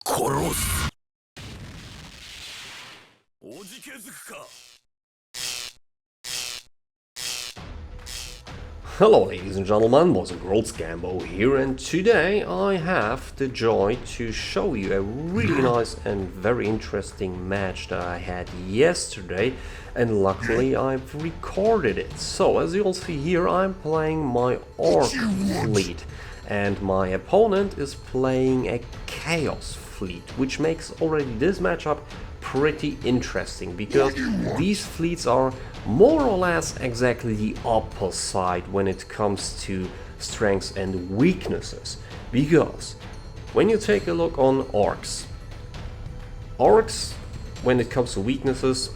殺す。おじけづくか。 Hello ladies and gentlemen, boys and girls, Gambo here, and today I have the joy to show you a really nice and very interesting match that I had yesterday, and luckily I've recorded it. So as you'll see here, I'm playing my Ork fleet and my opponent is playing a Chaos fleet, which makes already this matchup pretty interesting because these fleets are more or less exactly the opposite when it comes to strengths and weaknesses. Because when you take a look on Orks, when it comes to weaknesses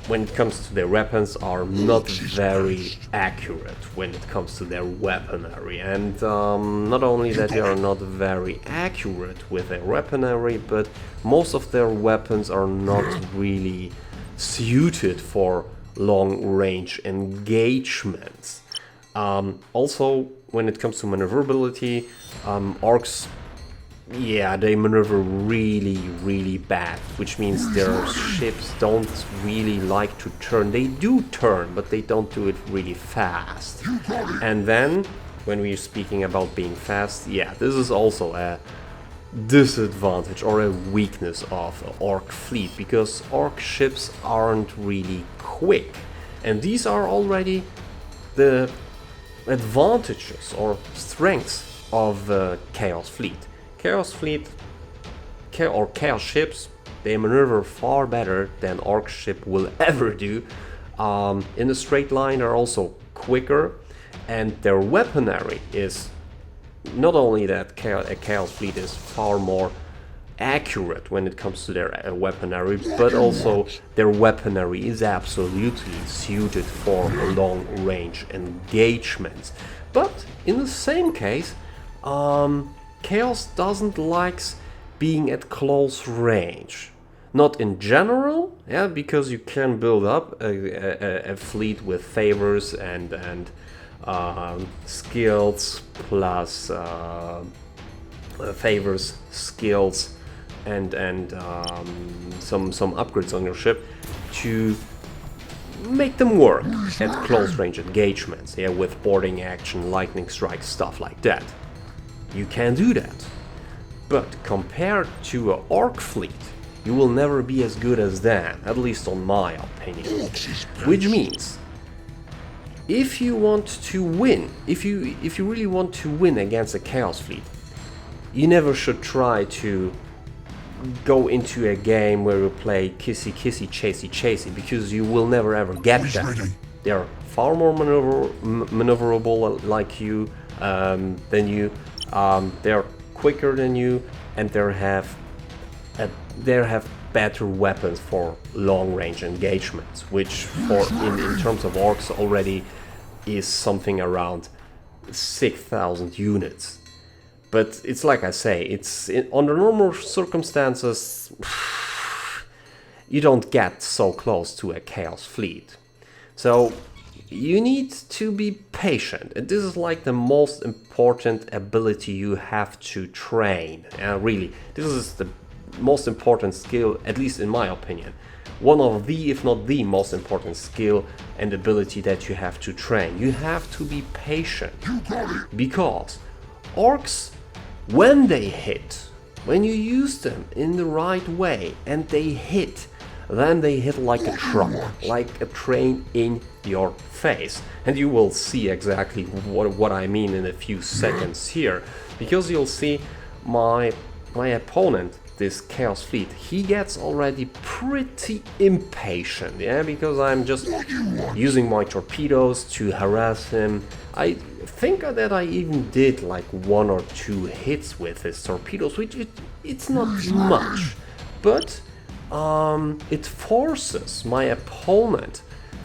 when it comes to their weapons are not very accurate when it comes to their weaponry, and not only that they are not very accurate with their weaponry, but most of their weapons are not really suited for long-range engagements. Also, when it comes to maneuverability, Orks, yeah, they maneuver really bad, which means their ships don't really like to turn. They do turn, but they don't do it really fast. And then, when we're speaking about being fast, yeah, this is also a disadvantage or a weakness of an Ork fleet, because Ork ships aren't really quick. And these are already the advantages or strengths of the Chaos fleet. Chaos fleet or Chaos ships, they maneuver far better than Ork ship will ever do. In a straight line, they're also quicker, and their weaponry is not only that a Chaos fleet is far more accurate when it comes to their weaponry, but also their weaponry is absolutely suited for long-range engagements. But in the same case, Chaos doesn't like being at close range. Not in general, yeah, because you can build up a fleet with favors and skills plus favors, skills, and some upgrades on your ship to make them work at close range engagements, yeah, with boarding action, lightning strikes, stuff like that. You can do that, but compared to an Ork fleet, you will never be as good as them, at least on my opinion. Which means, if you want to win, if you really want to win against a Chaos fleet, you never should try to go into a game where you play kissy kissy chasey chasey, because you will never ever get that. They are far more maneuverable like you than you. They are quicker than you, and they have better weapons for long-range engagements, which in terms of Orks already is something around 6,000 units. But it's like I say, under normal circumstances you don't get so close to a Chaos fleet. So you need to be patient, and this is like the most important ability you have to train. Really, this is the most important skill, at least in my opinion. One of the, if not the most important skill and ability that you have to train. You have to be patient, because Orks, when they hit, when you use them in the right way and they hit, then they hit like a truck, like a train in your face. And you will see exactly what I mean in a few seconds here, because you'll see my opponent, this Chaos fleet, he gets already pretty impatient, yeah, because I'm just using my torpedoes to harass him. I think that I even did like 1 or 2 hits with his torpedoes, which it's not much, but it forces my opponent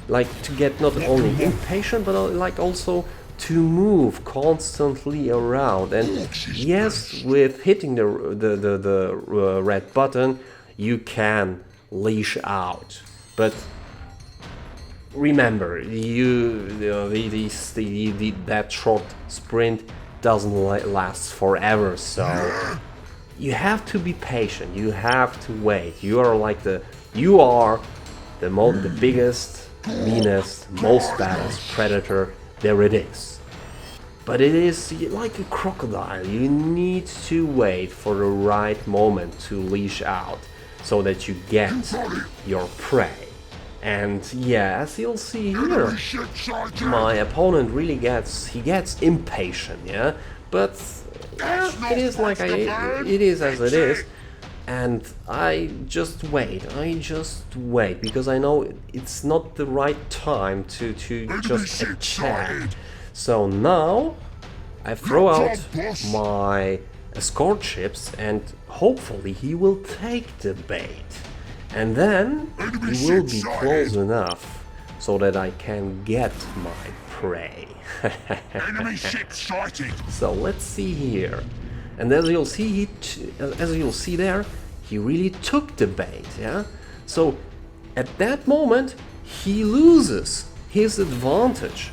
like to get not only impatient, but like also to move constantly around. And yes, with hitting the red button, you can leash out, but remember, that short sprint doesn't last forever, so you have to be patient. You have to wait. You are like the biggest, meanest, most badass predator there it is. But it is like a crocodile. You need to wait for the right moment to leash out so that you get your prey. And yeah, as you'll see here, my opponent really gets impatient, yeah. But yeah, it is like it is as it is. And I just wait because I know it's not the right time to just attack. So now I throw out my escort ships and hopefully he will take the bait. And then he will be close enough so that I can get my prey. Enemy ship sighted. So let's see here. And as you'll see, there, he really took the bait, yeah? So at that moment, he loses his advantage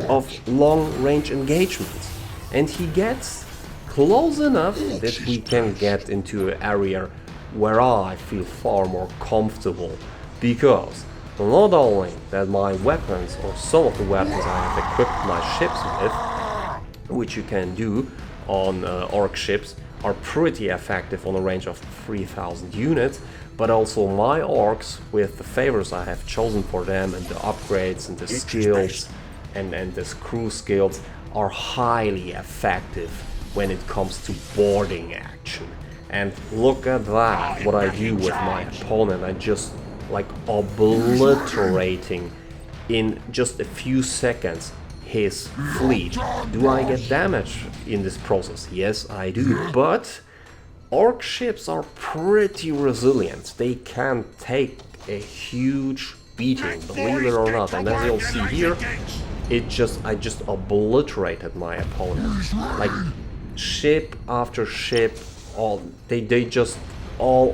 of long-range engagements. And he gets close enough that we can get into an area where I feel far more comfortable. Because not only that my weapons, or some of the weapons I have equipped my ships with, which you can do on Ork ships, are pretty effective on a range of 3000 units, but also my Orks, with the favors I have chosen for them and the upgrades and the skills and the crew skills, are highly effective when it comes to boarding action. And look at that, what I do with my opponent. I just like obliterating in just a few seconds his fleet. Do I get damage in this process? Yes, I do, but Ork ships are pretty resilient. They can take a huge beating, believe it or not. And as you'll see here, I just obliterated my opponent. Like ship after ship, all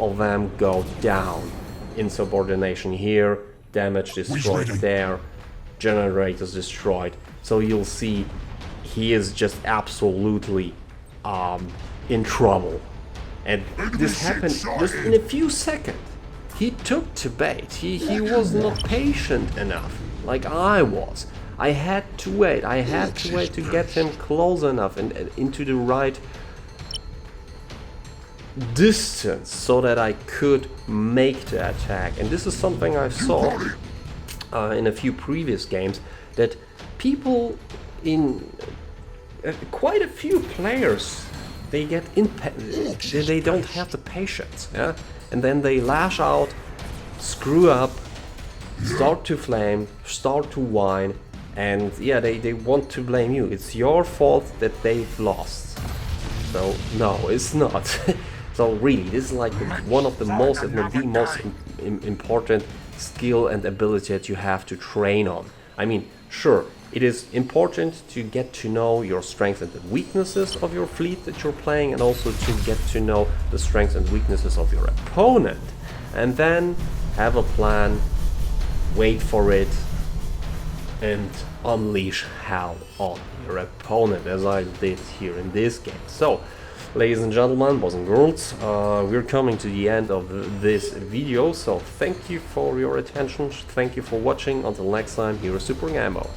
of them go down. Insubordination here, damage destroyed there, generators destroyed. So you'll see he is just absolutely in trouble. And this happened just in a few seconds. He took the bait. He was not patient enough like I was. I had to wait. I had to wait to get him close enough and into the right distance so that I could make the attack. And this is something I saw in a few previous games, that people in quite a few players, they get they don't have the patience, yeah, and then they lash out, screw up, start to flame, start to whine, and yeah, they want to blame you. It's your fault that they've lost. So no, it's not. So really, this is like one of the most, if not the most important skill and ability that you have to train on. I mean, sure, it is important to get to know your strengths and the weaknesses of your fleet that you're playing, and also to get to know the strengths and weaknesses of your opponent. And then have a plan, wait for it, and unleash hell on your opponent, as I did here in this game. So, ladies and gentlemen, boys and girls, we're coming to the end of this video, so thank you for your attention, thank you for watching. Until next time, here is Super Ammo.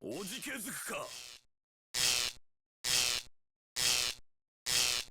おじけづくか。